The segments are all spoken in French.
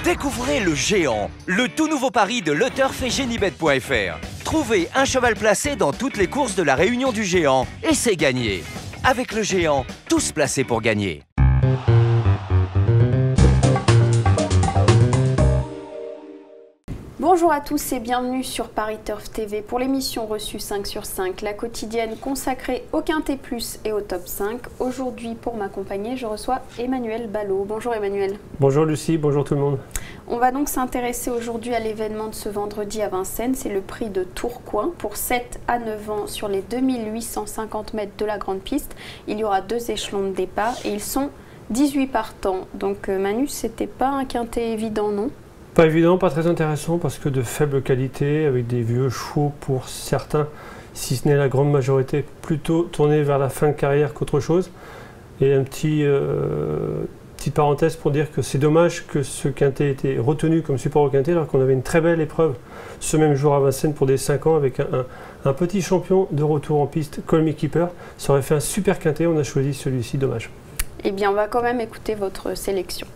Découvrez le Géant, le tout nouveau pari de LeTurf et Genibet.fr. Trouvez un cheval placé dans toutes les courses de la Réunion du Géant et c'est gagné. Avec le Géant, tous placés pour gagner. Bonjour à tous et bienvenue sur Paris Turf TV pour l'émission reçue 5 sur 5, la quotidienne consacrée au Quintet Plus et au Top 5. Aujourd'hui, pour m'accompagner, je reçois Emmanuel Ballot. Bonjour Emmanuel. Bonjour Lucie, bonjour tout le monde. On va donc s'intéresser aujourd'hui à l'événement de ce vendredi à Vincennes. C'est le prix de Tourcoing pour 7 à 9 ans sur les 2850 mètres de la grande piste. Il y aura 2 échelons de départ et ils sont 18 partants. Donc Manu, c'était pas un quintet évident, non ? Pas évident, pas très intéressant parce que de faible qualité, avec des vieux chevaux pour certains, si ce n'est la grande majorité, plutôt tournés vers la fin de carrière qu'autre chose. Et un petite parenthèse pour dire que c'est dommage que ce quintet ait été retenu comme support au quintet alors qu'on avait une très belle épreuve ce même jour à Vincennes pour des 5 ans avec un petit champion de retour en piste, Call Me Keeper. Ça aurait fait un super quintet, on a choisi celui-ci, dommage. Eh bien, on va quand même écouter votre sélection.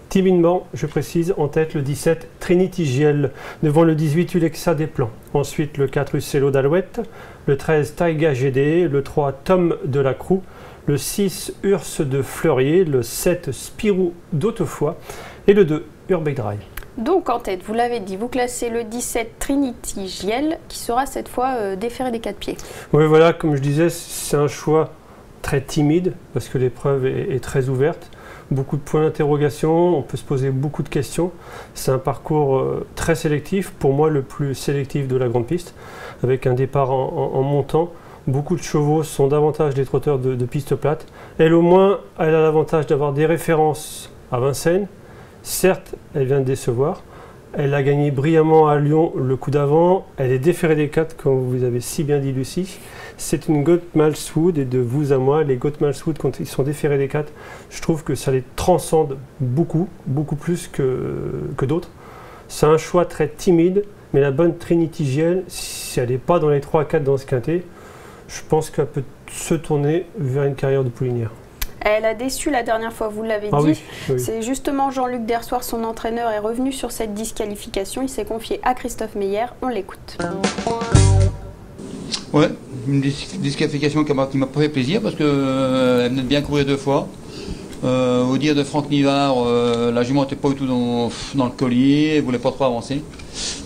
Timidement, je précise, en tête le 17 Trinity Giel, devant le 18 Ulexa des Plans. Ensuite le 4 Uccello d'Alouette, le 13 Taiga GD, le 3 Tom de la Croix, le 6 Urs de Fleurier, le 7 Spirou d'Autefoy et le 2 Urbeck Dry. Donc en tête, vous l'avez dit, vous classez le 17 Trinity Giel qui sera cette fois déféré des 4 pieds. Oui voilà, comme je disais, c'est un choix très timide parce que l'épreuve est très ouverte. Beaucoup de points d'interrogation, on peut se poser beaucoup de questions. C'est un parcours très sélectif, pour moi le plus sélectif de la grande piste, avec un départ en montant. Beaucoup de chevaux sont davantage des trotteurs de piste plate. Elle au moins, elle a l'avantage d'avoir des références à Vincennes. Certes, elle vient de décevoir. Elle a gagné brillamment à Lyon le coup d'avant. Elle est déférée des 4, comme vous avez si bien dit Lucie. C'est une Goat-Malswood et de vous à moi, les Goat-Malswood, quand ils sont déférés des 4, je trouve que ça les transcende beaucoup plus que d'autres. C'est un choix très timide, mais la bonne Trinity Giel, si elle n'est pas dans les 3-4 dans ce quintet, je pense qu'elle peut se tourner vers une carrière de poulinière. Elle a déçu la dernière fois, vous l'avez dit. Oui, oui. C'est justement Jean-Luc Dersoir, son entraîneur, est revenu sur cette disqualification. Il s'est confié à Christophe Meyer. On l'écoute. Ouais, une disqualification qui m'a pas fait plaisir parce qu'elle venait de bien courir 2 fois. Au dire de Franck Nivard, la jument n'était pas du tout dans le collier, elle ne voulait pas trop avancer.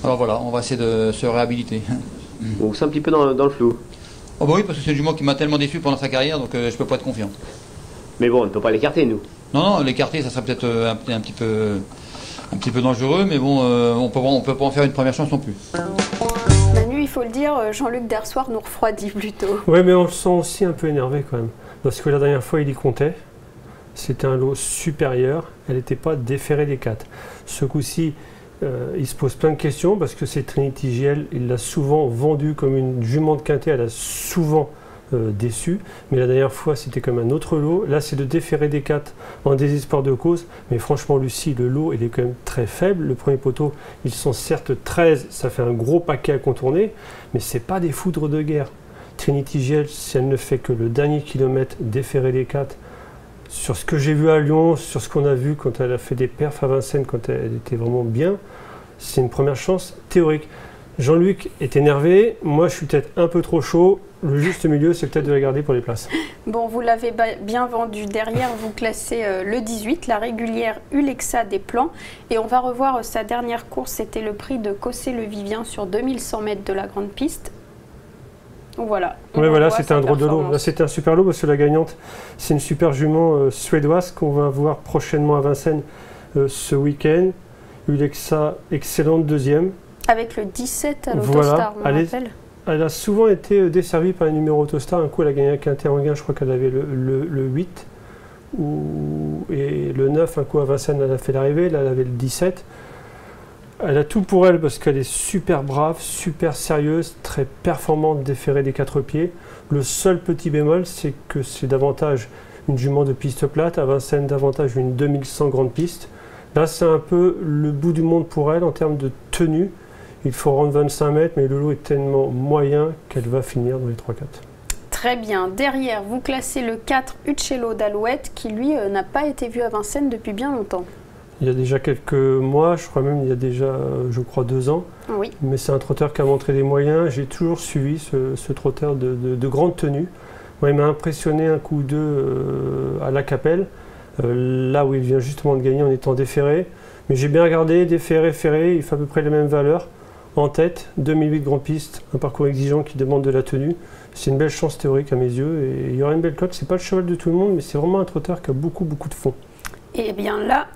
Alors voilà, on va essayer de se réhabiliter. Donc c'est un petit peu dans le flou. Oh bah oui, parce que c'est une jument qui m'a tellement déçu pendant sa carrière, donc je ne peux pas être confiant. Mais bon, on ne peut pas l'écarter, nous. Non, l'écarter, ça serait peut-être un petit peu dangereux, mais bon, on peut pas en faire une première chance non plus. Manu, il faut le dire, Jean-Luc Dersoir nous refroidit plutôt. Oui, mais on le sent aussi un peu énervé quand même. Parce que la dernière fois, il y comptait. C'était un lot supérieur. Elle n'était pas déférée des 4. Ce coup-ci, il se pose plein de questions parce que c'est Trinity Giel. Il l'a souvent vendue comme une jument de quintet. Elle a souvent déçu, mais la dernière fois c'était comme un autre lot. Là c'est de déférer des 4 en désespoir de cause, mais franchement Lucie, le lot il est quand même très faible. Le premier poteau, ils sont certes 13, ça fait un gros paquet à contourner, mais c'est pas des foudres de guerre. Trinity Giel, si elle ne fait que le dernier kilomètre déférer des 4, sur ce que j'ai vu à Lyon, sur ce qu'on a vu quand elle a fait des perfs à Vincennes, quand elle était vraiment bien, c'est une première chance théorique. Jean-Luc est énervé, moi je suis peut-être un peu trop chaud. Le juste milieu, c'est peut-être de la garder pour les places. Bon, vous l'avez bien vendu. Derrière, vous classez le 18, la régulière Ulexa des Plans. Et on va revoir sa dernière course. C'était le prix de Cossé-le-Vivien sur 2100 mètres de la grande piste. Donc voilà. Oui, voilà, c'était un drôle de lot. Là, c'était un super lot parce que la gagnante, c'est une super jument suédoise qu'on va voir prochainement à Vincennes ce week-end. Ulexa, excellente deuxième. Avec le 17 à l'Autostar, on rappelle. Elle a souvent été desservie par les numéros Autostar. Un coup, elle a gagné un quintet en gain, je crois qu'elle avait le 8. Et le 9, un coup à Vincennes, elle a fait l'arrivée. Là, elle avait le 17. Elle a tout pour elle parce qu'elle est super brave, super sérieuse, très performante, déférée des 4 pieds. Le seul petit bémol, c'est que c'est davantage une jument de piste plate. À Vincennes, davantage une 2100 grande piste. Là, c'est un peu le bout du monde pour elle en termes de tenue. Il faut rendre 25 mètres, mais le lot est tellement moyen qu'elle va finir dans les 3-4. Très bien. Derrière, vous classez le 4 Uccello d'Alouette qui, lui, n'a pas été vu à Vincennes depuis bien longtemps. Il y a déjà quelques mois, je crois même il y a déjà, je crois, 2 ans. Oui. Mais c'est un trotteur qui a montré des moyens. J'ai toujours suivi ce trotteur de grande tenue. Moi, il m'a impressionné un coup ou deux à La Capelle, là où il vient justement de gagner en étant déféré. Mais j'ai bien regardé, déféré, ferré, il fait à peu près les mêmes valeurs. En tête, 2008 Grand Piste, un parcours exigeant qui demande de la tenue. C'est une belle chance théorique à mes yeux et il y aura une belle cote. C'est pas le cheval de tout le monde, mais c'est vraiment un trotteur qui a beaucoup de fond. Et bien là,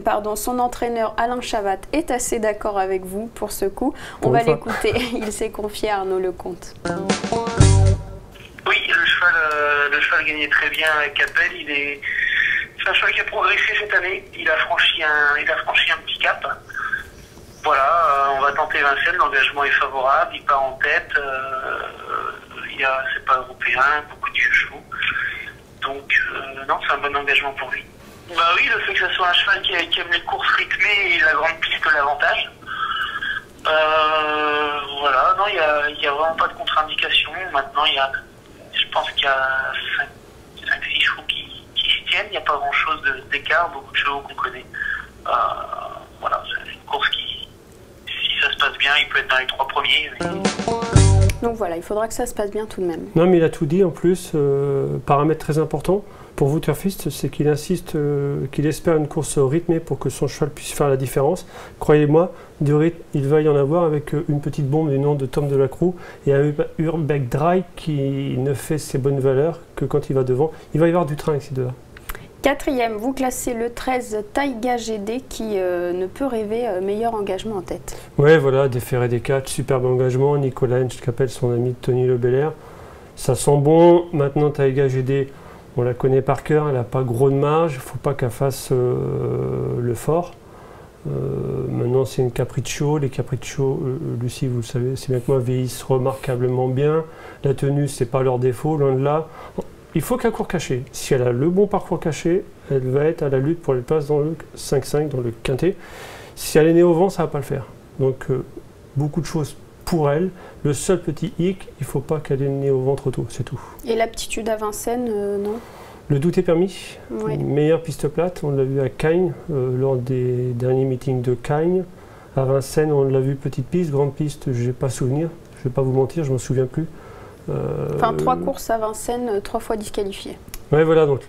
pardon, son entraîneur Alain Chavat est assez d'accord avec vous pour ce coup. On va l'écouter. Il s'est confié à Arnaud Lecomte. Oui, le cheval gagnait très bien avec Capel. C'est un cheval qui a progressé cette année. Il a franchi un petit cap. Voilà, on va tenter Vincennes. L'engagement est favorable. Il part en tête. C'est pas européen, beaucoup de chevaux. Donc non, c'est un bon engagement pour lui. Bah oui, le fait que ce soit un cheval qui aime les courses rythmées et la grande piste l'avantage. Voilà, non, il y a vraiment pas de contre-indication. Maintenant, je pense qu'il y a 5-6 chevaux qui s'y tiennent. Il n'y a pas grand-chose d'écart, beaucoup de chevaux qu'on connaît. Voilà, c'est une course qui, si ça se passe bien, il peut être dans les 3 premiers. Donc voilà, il faudra que ça se passe bien tout de même. Non, mais il a tout dit en plus. Paramètre très important pour vous, Turfiste, c'est qu'il insiste, qu'il espère une course rythmée pour que son cheval puisse faire la différence. Croyez-moi, du rythme, il va y en avoir avec une petite bombe du nom de Tom Delacroix et un Urbeck Dry qui ne fait ses bonnes valeurs que quand il va devant. Il va y avoir du train avec ces deux-là. 4e, vous classez le 13 Taiga GD qui ne peut rêver meilleur engagement en tête. Ouais, voilà, déféré des 4, superbe engagement. Nicolas Hensch qui appelle son ami Tony Le Belair. Ça sent bon. Maintenant, Taiga GD, on la connaît par cœur, elle n'a pas gros de marge. Il ne faut pas qu'elle fasse le fort. Maintenant, c'est une Capriccio. Les Capriccio, Lucie, vous le savez, c'est bien que moi, vieillissent remarquablement bien. La tenue, c'est pas leur défaut, loin de là. Il faut qu'elle court cachée. Si elle a le bon parcours caché, elle va être à la lutte pour les places dans le 5-5, dans le quintet. Si elle est née au vent, ça ne va pas le faire. Donc, beaucoup de choses pour elle. Le seul petit hic, il ne faut pas qu'elle ait née au vent trop tôt, c'est tout. Et l'aptitude à Vincennes, non? Le doute est permis. Oui. Meilleure piste plate, on l'a vu à Cagnes, lors des derniers meetings de Cagnes. À Vincennes, on l'a vu petite piste, grande piste, je n'ai pas souvenir. Je ne vais pas vous mentir, je ne m'en souviens plus. Enfin, 3 courses à Vincennes, 3 fois disqualifiées. Oui, voilà, donc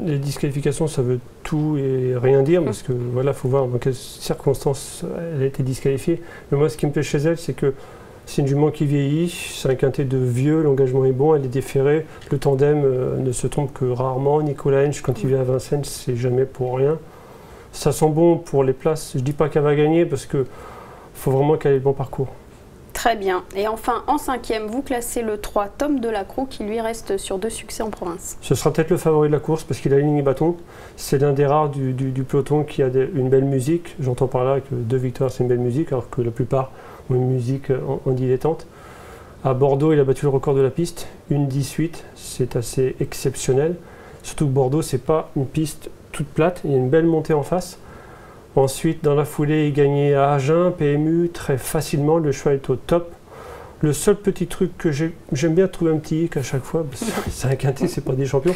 les disqualifications, ça veut tout et rien dire, parce que voilà, il faut voir dans quelles circonstances elle a été disqualifiée. Mais moi, ce qui me plaît chez elle, c'est que c'est une jument qui vieillit, c'est un quintet de vieux, l'engagement est bon, elle est déférée, le tandem ne se trompe que rarement. Nicolas Hensch, quand il vient à Vincennes, c'est jamais pour rien. Ça sent bon pour les places. Je ne dis pas qu'elle va gagner, parce qu'il faut vraiment qu'elle ait le bon parcours. Très bien. Et enfin, en 5e, vous classez le 3 Tom Delacroix qui lui reste sur 2 succès en province. Ce sera peut-être le favori de la course parce qu'il a une ligne bâton. C'est l'un des rares du peloton qui a une belle musique. J'entends par là que 2 victoires, c'est une belle musique, alors que la plupart ont une musique en dilettante. À Bordeaux, il a battu le record de la piste, 1,18. C'est assez exceptionnel. Surtout que Bordeaux, c'est pas une piste toute plate. Il y a une belle montée en face. Ensuite, dans la foulée, il gagnait à Agen, PMU, très facilement. Le cheval est au top. Le seul petit truc que j'aime bien trouver un petit hic à chaque fois, parce que c'est un quintet, c'est pas des champions.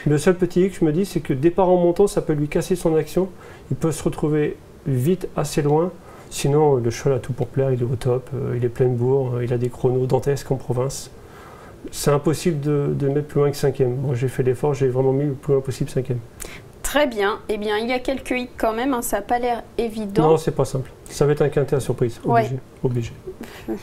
Le seul petit hic, je me dis, c'est que départ en montant, ça peut lui casser son action. Il peut se retrouver vite assez loin. Sinon, le cheval a tout pour plaire, il est au top, il est plein de bourre, il a des chronos dantesques en province. C'est impossible de mettre plus loin que 5e. Moi, j'ai fait l'effort, j'ai vraiment mis le plus loin possible 5e. Très bien. Eh bien, il y a quelques hicks quand même, hein, ça n'a pas l'air évident. Non, c'est pas simple. Ça va être un quintet à surprise, obligé.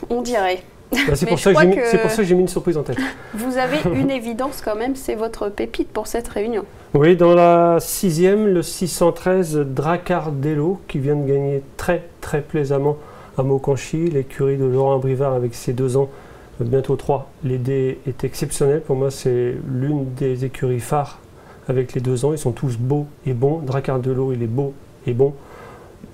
On dirait. Bah, c'est pour ça que j'ai mis une surprise en tête. Vous avez une évidence quand même, c'est votre pépite pour cette réunion. Oui, dans la 6e, le 613 Dracardello qui vient de gagner très plaisamment à Maucanchy, l'écurie de Laurent Brivard avec ses 2 ans, bientôt 3. L'idée est exceptionnelle. Pour moi, c'est l'une des écuries phares avec les 2 ans. Ils sont tous beaux et bons. Dracardello, il est beau et bon.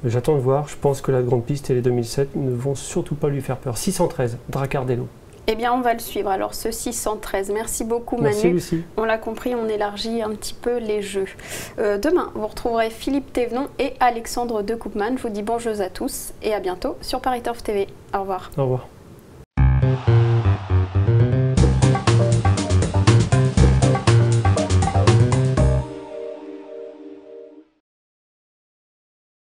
J'attends de voir. Je pense que la grande piste et les 2007 ne vont surtout pas lui faire peur. 613, Dracardello. Eh bien, on va le suivre. Alors, ce 613. Merci beaucoup, Manu. Merci, Lucie. On l'a compris, on élargit un petit peu les jeux. Demain, vous retrouverez Philippe Thévenon et Alexandre de Koopman. Je vous dis bonjour à tous et à bientôt sur Paris Turf TV. Au revoir. Au revoir.